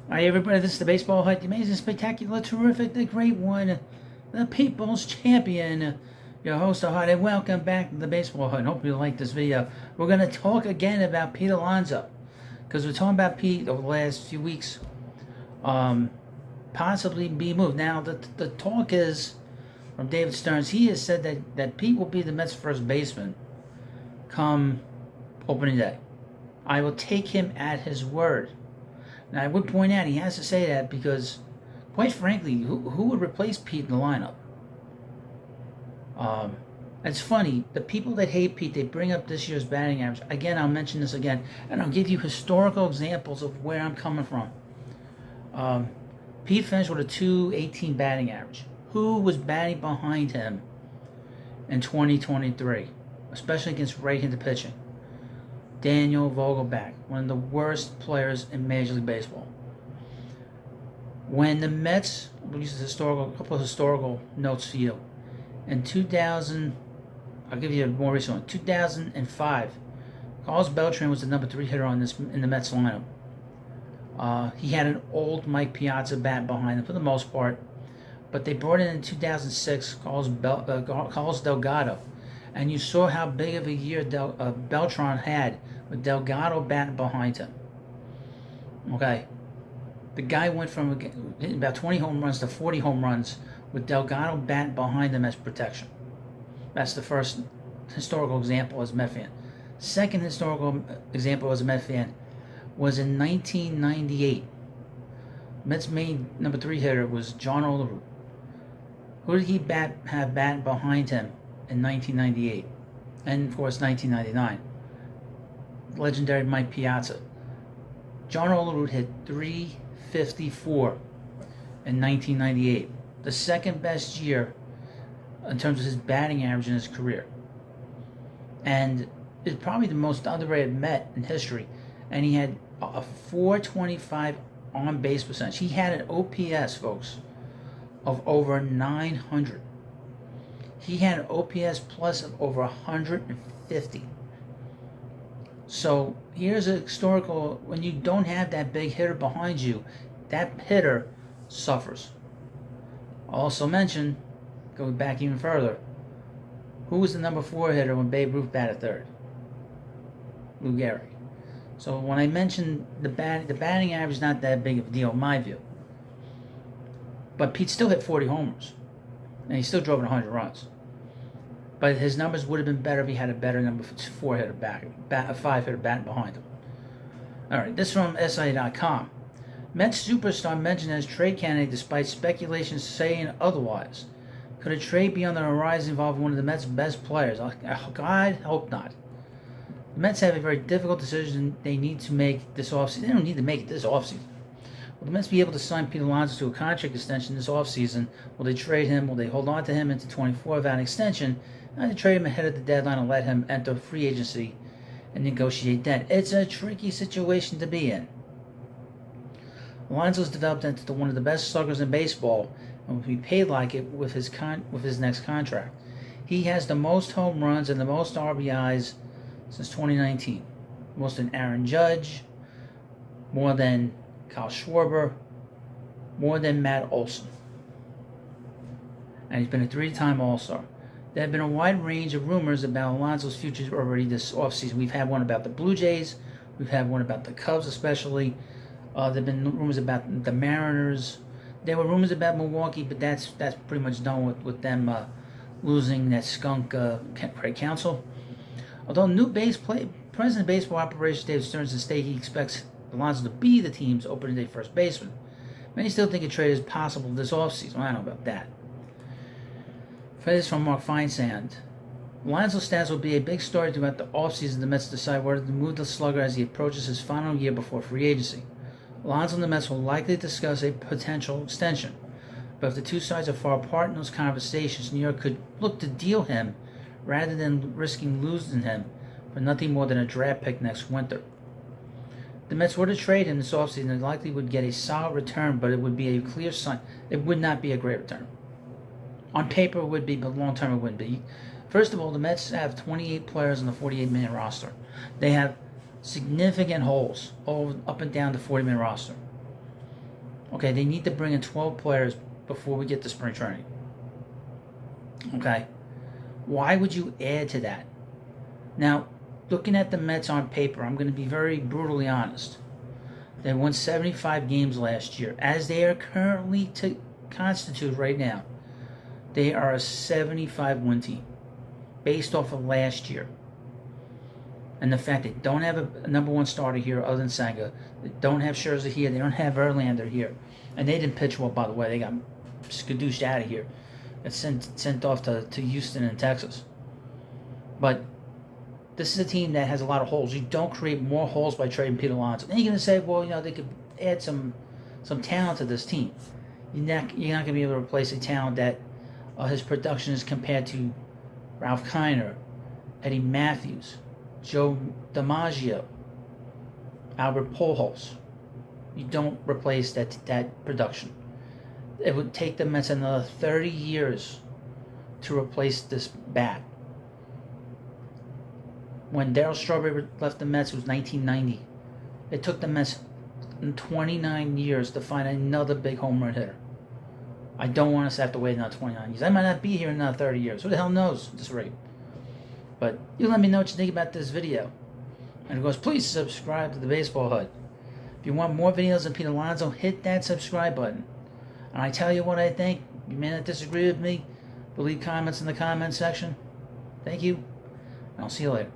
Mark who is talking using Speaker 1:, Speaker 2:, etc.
Speaker 1: Hi everybody, this is the Baseball Hut, the amazing, spectacular, terrific, the great one, the people's champion, your host of Hut, and welcome back to the Baseball Hut. Hope you like this video. We're going to talk again about Pete Alonso, because we're talking about Pete over the last few weeks, possibly be moved. Now, the talk is from David Stearns. He has said that Pete will be the Mets' first baseman come opening day. I will take him at his word. Now, I would point out he has to say that because, quite frankly, who would replace Pete in the lineup? It's funny. The people that hate Pete, they bring up this year's batting average. Again, I'll mention this again, and I'll give you historical examples of where I'm coming from. Pete finished with a .218 batting average. Who was batting behind him in 2023, especially against right-handed pitching? Daniel Vogelbach, one of the worst players in Major League Baseball. When the Mets, we'll use a couple of historical notes for you. In 2000, I'll give you a more recent one. 2005, Carlos Beltran was the number 3 hitter in the Mets lineup. He had an old Mike Piazza bat behind him for the most part, but they brought in 2006 Carlos Delgado. And you saw how big of a year Beltran had with Delgado batting behind him. Okay. The guy went from about 20 home runs to 40 home runs with Delgado batting behind him as protection. That's the first historical example as a Met fan. Second historical example as a Met fan was in 1998. Mets' main number 3 hitter was John Olerud. Who did he have batting behind him in 1998, and of course 1999? Legendary Mike Piazza. John Olerud hit .354 in 1998, the second best year in terms of his batting average in his career, and is probably the most underrated Met in history. And he had a .425 on base percentage. He had an OPS, folks, of over 900. He had an OPS plus of over 150. So here's a historical, when you don't have that big hitter behind you, that hitter suffers. I'll also mention, going back even further, who was the number 4 hitter when Babe Ruth batted third? Lou Gehrig. So when I mentioned the batting average is not that big of a deal in my view. But Pete still hit 40 homers, and he still drove in 100 runs. But his numbers would have been better if he had a better number 4 hitter a 5 hitter batting behind him. All right, this from SI.com. Mets superstar mentioned as trade candidate despite speculations saying otherwise. Could a trade be on the horizon involving one of the Mets' best players? God, hope not. The Mets have a very difficult decision they need to make this offseason. They don't need to make it this offseason. Will the Mets be able to sign Pete Alonso to a contract extension this offseason? Will they trade him? Will they hold on to him into 24 without an extension? Not to trade him ahead of the deadline and let him enter free agency and negotiate that. It's a tricky situation to be in. Alonso's developed into one of the best sluggers in baseball and will be paid like it with his next contract. He has the most home runs and the most RBIs since 2019. Most than Aaron Judge, more than Kyle Schwarber, more than Matt Olson. And he's been a 3-time All-Star. There have been a wide range of rumors about Alonso's future already this offseason. We've had one about the Blue Jays. We've had one about the Cubs especially. There have been rumors about the Mariners. There were rumors about Milwaukee, but that's pretty much done with them losing that skunk Craig Counsell. Although new president of baseball operations David Stearns has stated he expects Alonso to be the team's opening day first baseman. Many still think a trade is possible this offseason. I don't know about that. For this from Mark Feinsand. Alonso's stats will be a big story throughout the offseason. The Mets decide whether to move the slugger as he approaches his final year before free agency. Alonso and the Mets will likely discuss a potential extension. But if the two sides are far apart in those conversations, New York could look to deal him rather than risking losing him for nothing more than a draft pick next winter. The Mets were to trade him this offseason, they likely would get a solid return, but it would be a clear sign. It would not be a great return. On paper it would be, but long term it wouldn't be. First of all, the Mets have 28 players on the 48-man roster. They have significant holes all up and down the 40-man roster. Okay, they need to bring in 12 players before we get to spring training. Okay? Why would you add to that? Now, looking at the Mets on paper, I'm going to be very brutally honest. They won 75 games last year. As they are currently constituted right now, they are a 75 win team based off of last year. And the fact they don't have a number one starter here other than Senga. They don't have Scherzer here. They don't have Verlander here. And they didn't pitch well, by the way. They got skadooshed out of here. Got sent off to Houston and Texas. But this is a team that has a lot of holes. You don't create more holes by trading Pete Alonso. Then you're going to say, well, they could add some talent to this team. You're not going to be able to replace a talent that his production is compared to Ralph Kiner, Eddie Matthews, Joe DiMaggio, Albert Pujols. You don't replace that production. It would take the Mets another 30 years to replace this bat. When Darryl Strawberry left the Mets, it was 1990. It took the Mets 29 years to find another big home run hitter. I don't want us to have to wait another 29 years. I might not be here in another 30 years. Who the hell knows at this rate? But you let me know what you think about this video. And of course, please subscribe to the Baseball Hut. If you want more videos of Pete Alonso, hit that subscribe button. And I tell you what I think. You may not disagree with me, but leave comments in the comment section. Thank you, and I'll see you later.